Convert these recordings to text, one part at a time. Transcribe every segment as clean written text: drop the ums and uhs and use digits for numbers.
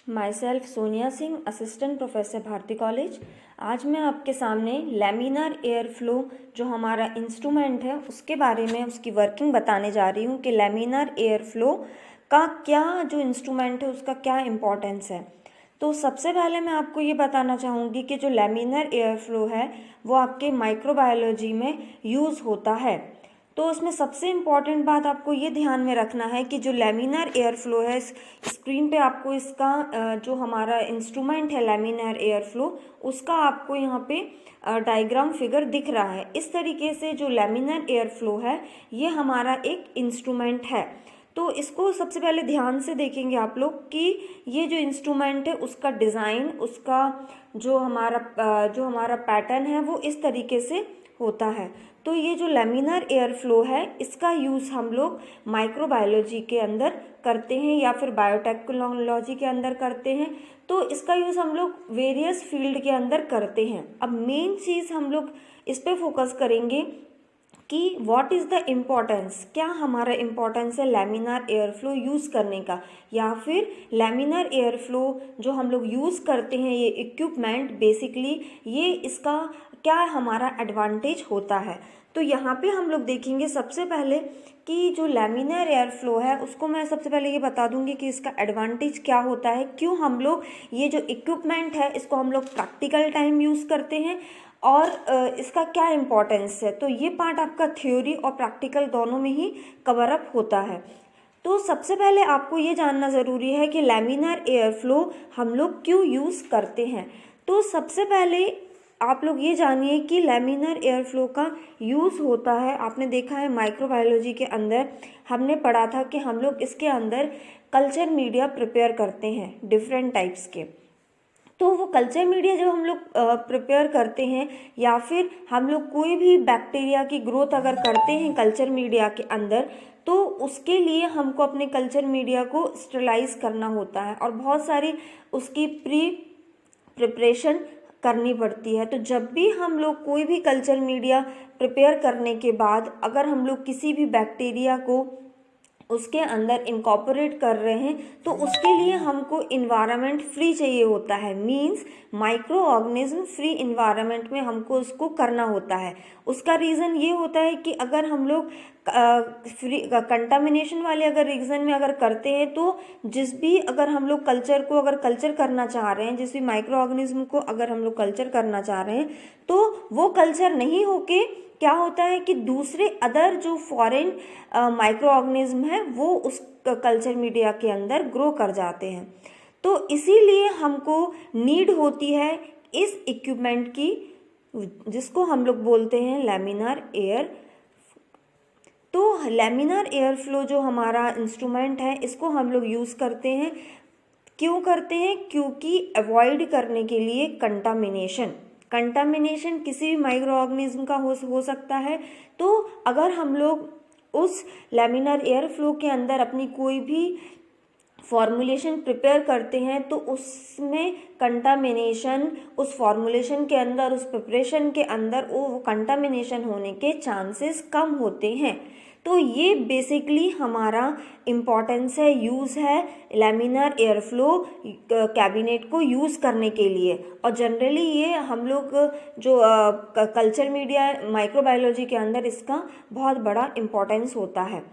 My self Sonia Singh, assistant professor Bharati college. आज मैं आपके सामने लैमिनार एयर फ्लो जो हमारा इंस्ट्रूमेंट है उसके बारे में उसकी वर्किंग बताने जा रही हूँ कि लैमिनार एयर फ्लो का क्या जो इंस्ट्रूमेंट है उसका क्या इम्पोर्टेंस है। तो सबसे पहले मैं आपको ये बताना चाहूँगी कि जो लैमिनार एयर फ्लो है वो आपके माइक्रोबायोलॉजी में यूज़ होता है। तो उसमें सबसे इम्पॉर्टेंट बात आपको ये ध्यान में रखना है कि जो लैमिनार एयर फ्लो है, स्क्रीन पे आपको इसका जो हमारा इंस्ट्रूमेंट है लैमिनार एयर फ्लो उसका आपको यहाँ पे डायग्राम फिगर दिख रहा है। इस तरीके से जो लैमिनार एयर फ्लो है ये हमारा एक इंस्ट्रूमेंट है। तो इसको सबसे पहले ध्यान से देखेंगे आप लोग कि ये जो इंस्ट्रूमेंट है उसका डिज़ाइन, उसका जो हमारा पैटर्न है वो इस तरीके से होता है। तो ये जो लैमिनार एयर फ्लो है इसका यूज़ हम लोग माइक्रोबायोलॉजी के अंदर करते हैं या फिर बायोटेक्नोलॉजी के अंदर करते हैं। तो इसका यूज़ हम लोग वेरियस फील्ड के अंदर करते हैं। अब मेन चीज़ हम लोग इस पे फोकस करेंगे कि व्हाट इज़ द इम्पोर्टेंस, क्या हमारा इम्पोर्टेंस है लैमिनार एयर फ्लो यूज़ करने का, या फिर लैमिनार एयर फ्लो जो हम लोग यूज़ करते हैं ये इक्विपमेंट बेसिकली ये इसका क्या हमारा एडवांटेज होता है। तो यहाँ पे हम लोग देखेंगे सबसे पहले कि जो लैमिनार एयर फ्लो है उसको मैं सबसे पहले ये बता दूंगी कि इसका एडवांटेज क्या होता है, क्यों हम लोग ये जो इक्विपमेंट है इसको हम लोग प्रैक्टिकल टाइम यूज़ करते हैं और इसका क्या इम्पोर्टेंस है। तो ये पार्ट आपका थ्योरी और प्रैक्टिकल दोनों में ही कवर अप होता है। तो सबसे पहले आपको ये जानना ज़रूरी है कि लैमिनार एयर फ्लो हम लोग क्यों यूज़ करते हैं। तो सबसे पहले आप लोग ये जानिए कि लैमिनार एयर फ्लो का यूज़ होता है, आपने देखा है माइक्रोबायोलॉजी के अंदर हमने पढ़ा था कि हम लोग इसके अंदर कल्चर मीडिया प्रिपेयर करते हैं डिफरेंट टाइप्स के। तो वो कल्चर मीडिया जब हम लोग प्रिपेयर करते हैं या फिर हम लोग कोई भी बैक्टीरिया की ग्रोथ अगर करते हैं कल्चर मीडिया के अंदर, तो उसके लिए हमको अपने कल्चर मीडिया को स्टरलाइज करना होता है और बहुत सारी उसकी प्रिपरेशन करनी पड़ती है। तो जब भी हम लोग कोई भी कल्चर मीडिया प्रिपेयर करने के बाद अगर हम लोग किसी भी बैक्टीरिया को उसके अंदर इनकॉर्पोरेट कर रहे हैं तो उसके लिए हमको इन्वायरमेंट फ्री चाहिए होता है, means micro organism free environment में हमको उसको करना होता है। उसका रीज़न ये होता है कि अगर हम लोग फ्री कंटामिनेशन वाले अगर रीजन में अगर करते हैं तो जिस भी अगर हम लोग कल्चर को अगर कल्चर करना चाह रहे हैं, जिस भी माइक्रो ऑर्गेनिज्म को अगर हम लोग कल्चर करना चाह रहे हैं तो वो कल्चर नहीं होके क्या होता है कि दूसरे अदर जो फॉरेन माइक्रो ऑर्गेनिज्म है वो उस कल्चर मीडिया के अंदर ग्रो कर जाते हैं। तो इसीलिए हमको नीड होती है इस इक्विपमेंट की जिसको हम लोग बोलते हैं लैमिनार एयर। तो लैमिनार एयर फ्लो जो हमारा इंस्ट्रूमेंट है इसको हम लोग यूज़ करते हैं, क्यों करते हैं, क्योंकि अवॉइड करने के लिए कंटामिनेशन किसी भी माइक्रो ऑर्गेनिज्म का हो सकता है। तो अगर हम लोग उस लैमिनार एयर फ्लो के अंदर अपनी कोई भी फॉर्मुलेशन प्रिपेयर करते हैं तो उसमें कंटामिनेशन उस फॉर्मुलेशन के अंदर उस प्रिपरेशन के अंदर वो कंटामिनेशन होने के चांसेस कम होते हैं। तो ये बेसिकली हमारा इम्पॉर्टेंस है, यूज़ है लैमिनार एयर फ्लो कैबिनेट को यूज़ करने के लिए। और जनरली ये हम लोग जो कल्चर मीडिया माइक्रोबायोलॉजी के अंदर इसका बहुत बड़ा इम्पॉर्टेंस होता है।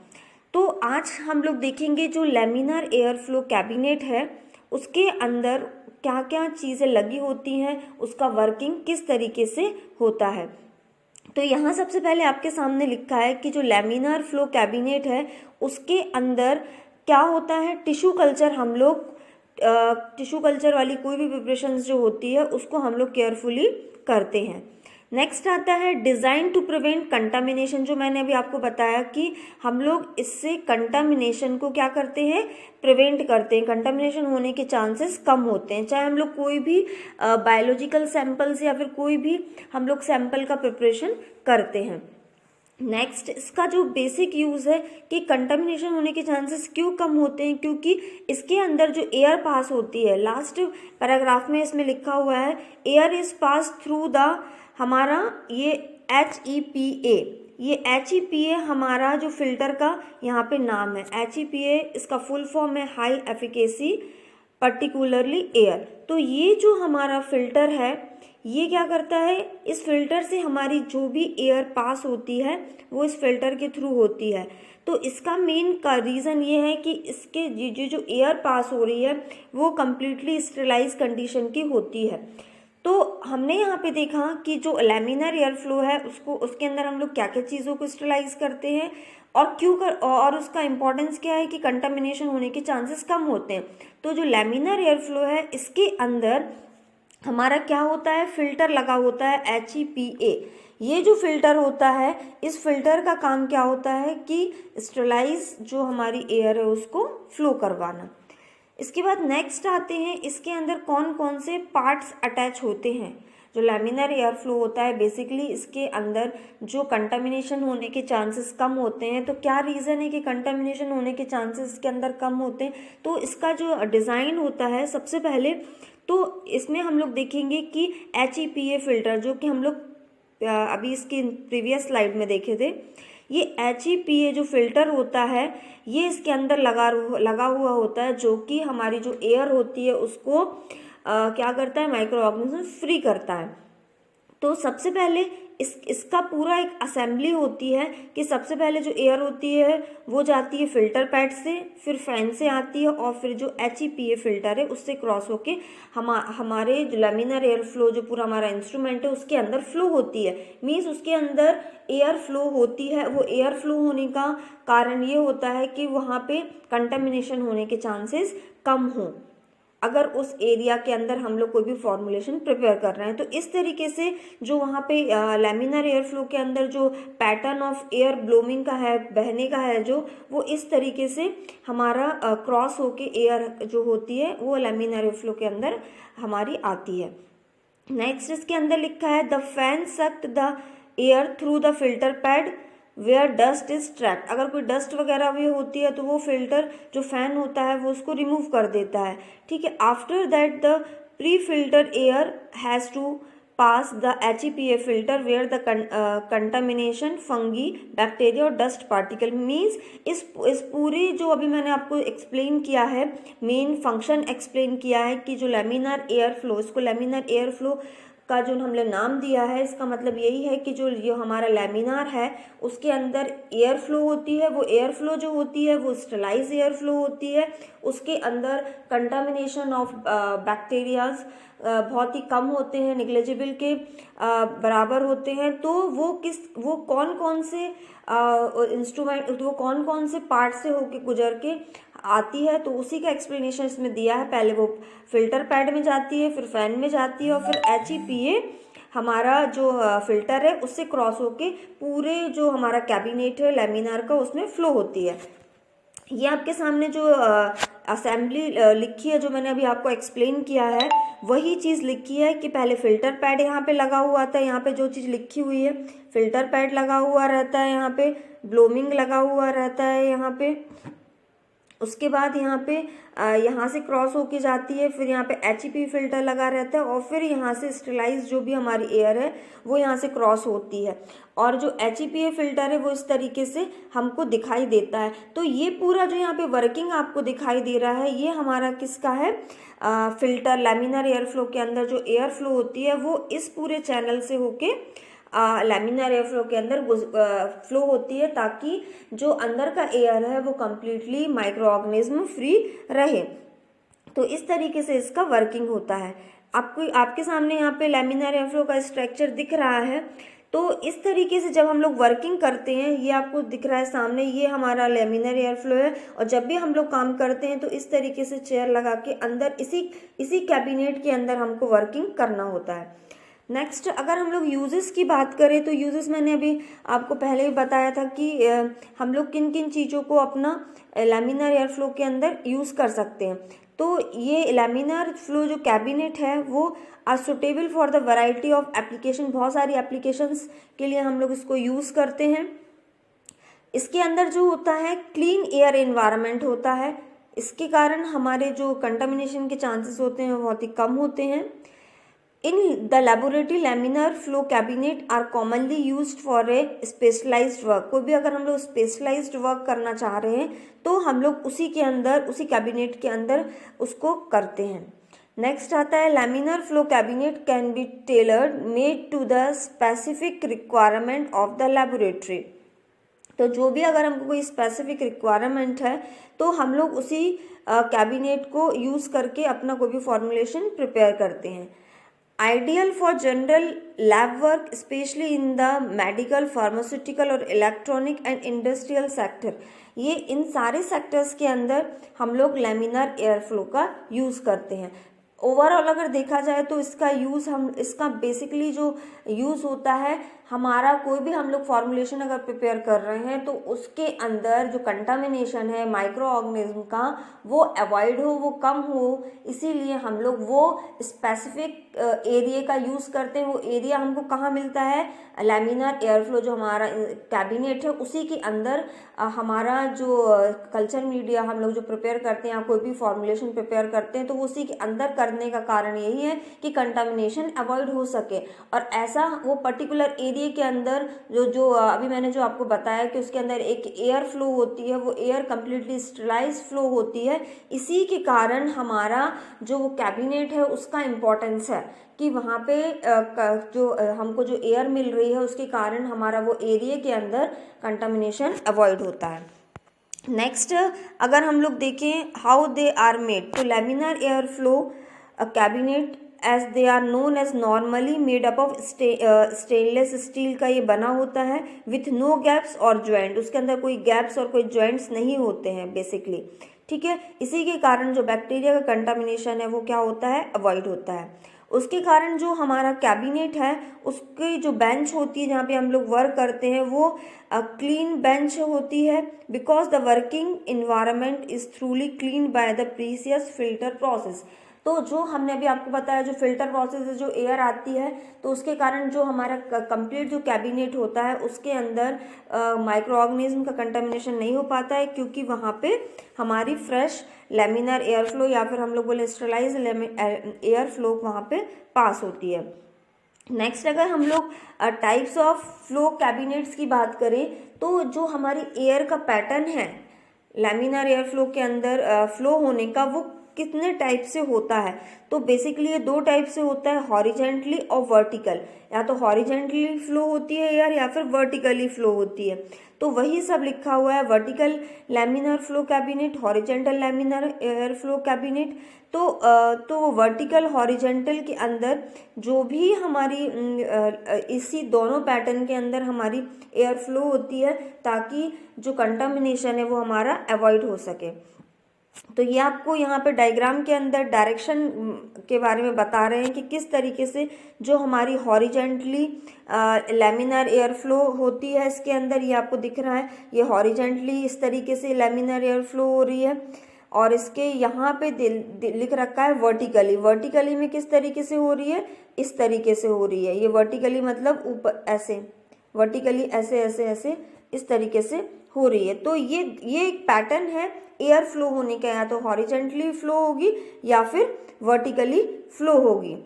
तो आज हम लोग देखेंगे जो लैमिनार एयर फ्लो कैबिनेट है उसके अंदर क्या क्या चीज़ें लगी होती हैं, उसका वर्किंग किस तरीके से होता है। तो यहाँ सबसे पहले आपके सामने लिखा है कि जो लैमिनार फ्लो कैबिनेट है उसके अंदर क्या होता है, टिश्यू कल्चर हम लोग टिश्यू कल्चर वाली कोई भी प्रिपरेशंस जो होती है उसको हम लोग केयरफुली करते हैं। नेक्स्ट आता है डिज़ाइन टू प्रिवेंट कंटामिनेशन, जो मैंने अभी आपको बताया कि हम लोग इससे कंटामिनेशन को क्या करते हैं, प्रिवेंट करते हैं, कंटामिनेशन होने के चांसेस कम होते हैं, चाहे हम लोग कोई भी बायोलॉजिकल सैंपल्स या फिर कोई भी हम लोग सैंपल का प्रिपरेशन करते हैं। नेक्स्ट इसका जो बेसिक यूज़ है कि कंटामिनेशन होने के चांसेस क्यों कम होते हैं, क्योंकि इसके अंदर जो एयर पास होती है, लास्ट पैराग्राफ में इसमें लिखा हुआ है air is pass through the हमारा ये HEPA, ये HEPA हमारा जो फिल्टर का यहाँ पे नाम है। HEPA इसका फुल फॉर्म है हाई एफिकेसी पर्टिकुलरली एयर। तो ये जो हमारा फिल्टर है ये क्या करता है, इस फिल्टर से हमारी जो भी एयर पास होती है वो इस फिल्टर के थ्रू होती है। तो इसका मेन का रीज़न ये है कि इसके जो एयर पास हो रही है वो कम्प्लीटली स्टेरिलाइज कंडीशन की होती है। तो हमने यहाँ पे देखा कि जो लैमिनार एयर फ्लो है उसके अंदर हम लोग क्या क्या चीज़ों को स्टेरिलाइज करते हैं और क्यों और उसका इम्पोर्टेंस क्या है कि कंटामिनेशन होने के चांसेस कम होते हैं। तो जो लैमिनार एयर फ्लो है इसके अंदर हमारा क्या होता है, फिल्टर लगा होता है HEPA। ये जो फिल्टर होता है, इस फिल्टर का काम क्या होता है कि स्टेरिलाइज जो हमारी एयर है उसको फ्लो करवाना। इसके बाद नेक्स्ट आते हैं, इसके अंदर कौन कौन से पार्ट्स अटैच होते हैं। जो लैमिनार एयर फ्लो होता है बेसिकली इसके अंदर जो कंटामिनेशन होने के चांसेस कम होते हैं। तो क्या रीज़न है कि कंटामिनेशन होने के चांसेस इसके अंदर कम होते हैं, तो इसका जो डिज़ाइन होता है सबसे पहले तो इसमें हम लोग देखेंगे कि HEPA फिल्टर जो कि हम लोग अभी इसकी प्रीवियस स्लाइड में देखे थे, ये HEPA जो फिल्टर होता है ये इसके अंदर लगा हुआ होता है जो कि हमारी जो एयर होती है उसको क्या करता है, माइक्रो ऑर्गेनिज्म फ्री करता है। तो सबसे पहले इसका पूरा एक असेंबली होती है कि सबसे पहले जो एयर होती है वो जाती है फिल्टर पैड से, फिर फैन से आती है और फिर जो HEPA फिल्टर है उससे क्रॉस होके हमारे जो लैमिनार एयर फ्लो जो पूरा हमारा इंस्ट्रूमेंट है उसके अंदर फ्लो होती है। मीन्स उसके अंदर एयर फ्लो होती है। वो एयर फ्लो होने का कारण ये होता है कि वहाँ पे कंटामिनेशन होने के चांसेस कम हों अगर उस एरिया के अंदर हम लोग कोई भी फॉर्मुलेशन प्रिपेयर कर रहे हैं। तो इस तरीके से जो वहाँ पे लैमिनार एयर फ्लो के अंदर जो पैटर्न ऑफ एयर ब्लोमिंग का है, बहने का है, जो वो इस तरीके से हमारा क्रॉस होके एयर जो होती है वो लैमिनार एयर फ्लो के अंदर हमारी आती है। नेक्स्ट इसके अंदर लिखा है the fan sucked the air through the filter pad where dust is trapped. अगर कोई डस्ट वगैरह भी होती है तो वो फिल्टर जो फैन होता है वो उसको रिमूव कर देता है। ठीक है, after that the pre filter air has to pass the HEPA filter where the contamination fungi bacteria और डस्ट पार्टिकल। मीन्स इस पूरी जो अभी मैंने आपको एक्सप्लेन किया है, मेन फंक्शन एक्सप्लेन किया है कि जो लैमिनार एयर फ्लो, इसको लैमिनार एयर फ्लो का जो हमने नाम दिया है इसका मतलब यही है कि जो हमारा लैमिनार है उसके अंदर एयर फ्लो होती है। वो एयर फ्लो जो होती है वो स्टेरिलाइज एयर फ्लो होती है। उसके अंदर कंटामिनेशन ऑफ बैक्टीरियाज बहुत ही कम होते हैं, निग्लिजिबल के बराबर होते हैं। तो वो कौन कौन से इंस्ट्रूमेंट, वो कौन कौन से पार्ट से होके गुजर के आती है, तो उसी का एक्सप्लेनेशन इसमें दिया है। पहले वो फिल्टर पैड में जाती है, फिर फैन में जाती है और फिर HEPA हमारा जो फिल्टर है उससे क्रॉस होके पूरे जो हमारा कैबिनेट है लैमिनार का उसमें फ्लो होती है। ये आपके सामने जो असेंबली लिखी है, जो मैंने अभी आपको एक्सप्लेन किया है, वही चीज़ लिखी है कि पहले फिल्टर पैड यहाँ पे लगा हुआ था। यहाँ पे जो चीज़ लिखी हुई है, फिल्टर पैड लगा हुआ रहता है, यहाँ पे ब्लोमिंग लगा हुआ रहता है यहाँ पे। उसके बाद यहाँ पे यहाँ से क्रॉस होके जाती है, फिर यहाँ पे HEPA फिल्टर लगा रहता है और फिर यहाँ से स्टेरिलाइज जो भी हमारी एयर है वो यहाँ से क्रॉस होती है और जो HEPA फिल्टर है वो इस तरीके से हमको दिखाई देता है। तो ये पूरा जो यहाँ पे वर्किंग आपको दिखाई दे रहा है ये हमारा किसका है, फिल्टर लैमिनार एयर फ्लो के अंदर जो एयर फ्लो होती है वो इस पूरे चैनल से होके लैमिनार एयर फ्लो के अंदर फ्लो होती है ताकि जो अंदर का एयर है वो कम्प्लीटली माइक्रो ऑर्गेनिज्म फ्री रहे। तो इस तरीके से इसका वर्किंग होता है। आपके सामने यहाँ पे लैमिनार एयर फ्लो का स्ट्रक्चर दिख रहा है। तो इस तरीके से जब हम लोग वर्किंग करते हैं, ये आपको दिख रहा है सामने, ये हमारा लैमिनार एयर फ्लो है। और जब भी हम लोग काम करते हैं तो इस तरीके से चेयर लगा के अंदर इसी कैबिनेट के अंदर हमको वर्किंग करना होता है। नेक्स्ट अगर हम लोग यूजेस की बात करें तो यूजेस मैंने अभी आपको पहले ही बताया था कि हम लोग किन किन चीज़ों को अपना लैमिनार एयर फ्लो के अंदर यूज़ कर सकते हैं। तो ये लैमिनार फ्लो जो कैबिनेट है वो are suitable for the variety of application. बहुत सारी एप्लीकेशंस के लिए हम लोग इसको यूज़ करते हैं। इसके अंदर जो होता है क्लीन एयर एनवायरनमेंट होता है, इसके कारण हमारे जो कंटामिनेशन के चांसेस होते हैं वो बहुत ही कम होते हैं। In the laboratory, laminar flow cabinet are commonly used for a specialized work. कोई भी अगर हम लोग स्पेशलाइज्ड वर्क करना चाह रहे हैं तो हम लोग उसी के अंदर, उसी कैबिनेट के अंदर उसको करते हैं। नेक्स्ट आता है laminar flow cabinet can be tailored made to the specific requirement of the laboratory. तो जो भी अगर हमको कोई स्पेसिफिक रिक्वायरमेंट है तो हम लोग उसी कैबिनेट को यूज़ करके अपना कोई भी फॉर्मुलेशन प्रिपेयर करते हैं। Ideal for general lab work specially in the medical, pharmaceutical और इलेक्ट्रॉनिक एंड इंडस्ट्रियल सेक्टर। ये इन सारे सेक्टर्स के अंदर हम लोग लैमिनार एयर फ्लो का यूज़ करते हैं। ओवरऑल अगर देखा जाए तो इसका बेसिकली जो यूज़ होता है, हमारा कोई भी हम लोग फॉर्मुलेशन अगर प्रिपेयर कर रहे हैं तो उसके अंदर जो कंटामिनेशन है माइक्रो ऑर्गेनिज्म का वो अवॉइड हो, वो कम हो, इसीलिए हम लोग वो स्पेसिफिक एरिया का यूज़ करते हैं। वो एरिया हमको कहाँ मिलता है? लैमिनार एयर फ्लो जो हमारा कैबिनेट है उसी के अंदर हमारा जो कल्चर मीडिया हम लोग जो प्रिपेयर करते हैं या कोई भी फॉर्मुलेशन प्रिपेयर करते हैं तो वो उसी के अंदर करने का कारण यही है कि कंटामिनेशन अवॉइड हो सके। और ऐसा वो पर्टिकुलर एरिया के अंदर जो अभी मैंने जो आपको बताया कि उसके अंदर एक एयर फ्लो होती है, वो एयर कंप्लीटली स्टरलाइज फ्लो होती है। इसी के कारण हमारा जो वो कैबिनेट है उसका इम्पोर्टेंस है कि वहाँ पे जो हमको जो एयर मिल रही है उसके कारण हमारा वो एरिया के अंदर कंटामिनेशन अवॉइड होता है। नेक्स्ट अगर हम लोग देखें हाउ दे आर मेड, तो laminar air flow cabinet as they are known as normally made up of stainless steel का ये बना होता है विथ नो गैप्स और ज्वाइंट। उसके अंदर कोई गैप्स और कोई ज्वाइंट्स नहीं होते हैं बेसिकली, ठीक है। इसी के कारण जो बैक्टीरिया का कंटामिनेशन है वो क्या होता है? अवॉइड होता है। उसके कारण जो हमारा कैबिनेट है उसकी जो बेंच होती है जहाँ पे हम लोग वर्क करते हैं वो क्लीन बेंच होती है because the working environment is थ्रूली clean by the precious filter process. तो जो हमने अभी आपको बताया जो फिल्टर प्रोसेस से जो एयर आती है तो उसके कारण जो हमारा कंप्लीट जो कैबिनेट होता है उसके अंदर माइक्रो ऑर्गेनिज्म का कंटामिनेशन नहीं हो पाता है क्योंकि वहाँ पे हमारी फ्रेश लैमिनार एयर फ्लो या फिर हम लोग बोले स्टरलाइज एयर फ्लो वहाँ पे पास होती है। नेक्स्ट अगर हम लोग टाइप्स ऑफ फ्लो कैबिनेट्स की बात करें तो जो हमारी एयर का पैटर्न है लैमिनार एयर फ्लो के अंदर फ्लो होने का वो कितने टाइप से होता है, तो बेसिकली ये दो टाइप से होता है, हॉरिजेंटली और वर्टिकल। या तो हॉरिजेंटली फ्लो होती है एयर या फिर वर्टिकली फ्लो होती है। तो वही सब लिखा हुआ है, vertical laminar flow cabinet, horizontal laminar air flow cabinet. तो वर्टिकल हॉरिजेंटल के अंदर जो भी हमारी इसी दोनों पैटर्न के अंदर हमारी एयर फ्लो होती है ताकि जो कंटामिनेशन है वो हमारा अवॉइड हो सके। तो ये आपको यहाँ पे डायग्राम के अंदर डायरेक्शन के बारे में बता रहे हैं कि किस तरीके से जो हमारी हॉरिजेंटली लैमिनार एयर फ्लो होती है इसके अंदर, ये आपको दिख रहा है, ये हॉरिजेंटली इस तरीके से लैमिनार एयर फ्लो हो रही है और इसके यहाँ पे लिख रखा है वर्टिकली। वर्टिकली में किस तरीके से हो रही है? इस तरीके से हो रही है। ये वर्टिकली मतलब ऊपर ऐसे, वर्टिकली ऐसे ऐसे ऐसे इस तरीके से हो रही है। तो ये एक पैटर्न है एयर फ्लो होने का, या तो हॉरिजेंटली फ्लो होगी या फिर वर्टिकली फ्लो होगी।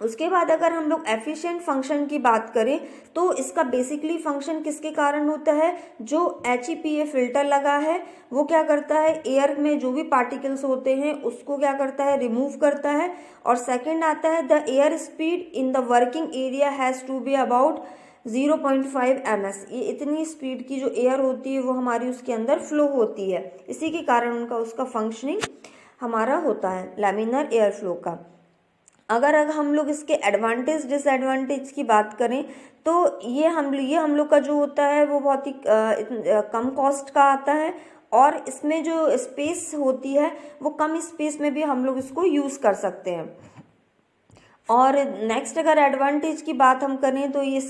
उसके बाद अगर हम लोग एफिशिएंट फंक्शन की बात करें तो इसका बेसिकली फंक्शन किसके कारण होता है? जो HEPA फिल्टर लगा है वो क्या करता है, एयर में जो भी पार्टिकल्स होते हैं उसको क्या करता है, रिमूव करता है। और सेकंड आता है the air speed in the working area has to be about 0.5 ms। ये इतनी स्पीड की जो एयर होती है वो हमारी उसके अंदर फ्लो होती है, इसी के कारण उसका फंक्शनिंग हमारा होता है लैमिनार एयर फ्लो का। अगर हम लोग इसके एडवांटेज डिसएडवांटेज की बात करें तो ये हम लोग का जो होता है वो बहुत ही कम कॉस्ट का आता है और इसमें जो स्पेस होती है वो कम स्पेस में भी हम लोग इसको यूज़ कर सकते हैं। और नेक्स्ट अगर एडवांटेज की बात हम करें तो ये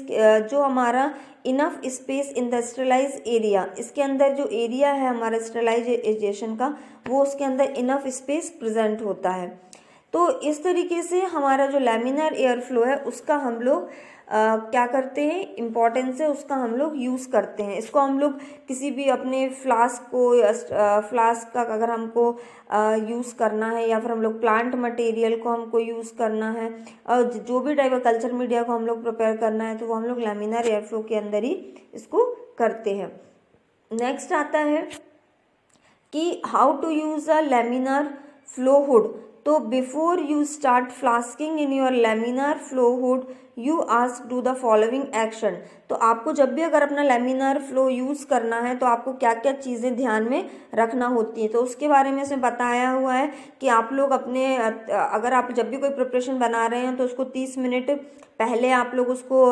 जो हमारा enough space in the sterilize area, इसके अंदर जो एरिया है हमारा स्टरलाइजेशन का वो उसके अंदर इनफ स्पेस प्रेजेंट होता है। तो इस तरीके से हमारा जो लैमिनार एयर फ्लो है उसका हम लोग क्या करते हैं, इम्पोर्टेंस है उसका हम लोग यूज़ करते हैं। इसको हम लोग किसी भी अपने फ्लास्क को फ्लास्क का अगर हमको यूज़ करना है, या फिर हम लोग प्लांट मटेरियल को हमको यूज़ करना है, और जो भी टाइप का कल्चर मीडिया को हम लोग प्रिपेयर करना है, तो वो हम लोग लैमिनार एयर फ्लो के अंदर ही इसको करते हैं। नेक्स्ट आता है कि how to use a laminar flow hood. तो before you start flasking in your laminar flow hood you ask do the following action. तो आपको जब भी अगर अपना लैमिनार फ्लो यूज़ करना है तो आपको क्या क्या चीज़ें ध्यान में रखना होती है, तो उसके बारे में इसमें बताया हुआ है कि आप लोग अपने अगर आप जब भी कोई प्रिपरेशन बना रहे हैं तो उसको 30 मिनट पहले आप लोग उसको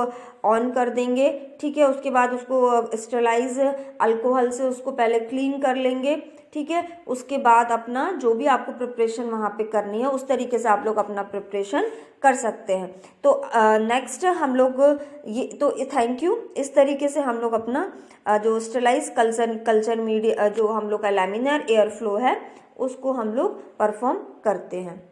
ऑन कर देंगे, ठीक है। उसके बाद उसको स्टेलाइज अल्कोहल से उसको पहले क्लीन कर लेंगे, ठीक है। उसके बाद अपना जो भी आपको प्रिपरेशन वहाँ पे करनी है उस तरीके से आप लोग अपना प्रिपरेशन कर सकते हैं। तो नेक्स्ट हम लोग ये तो थैंक यू, इस तरीके से हम लोग अपना जो स्टेलाइज कल्चर मीडिया जो हम लोग का लैमिनार एयर फ्लो है उसको हम लोग परफॉर्म करते हैं।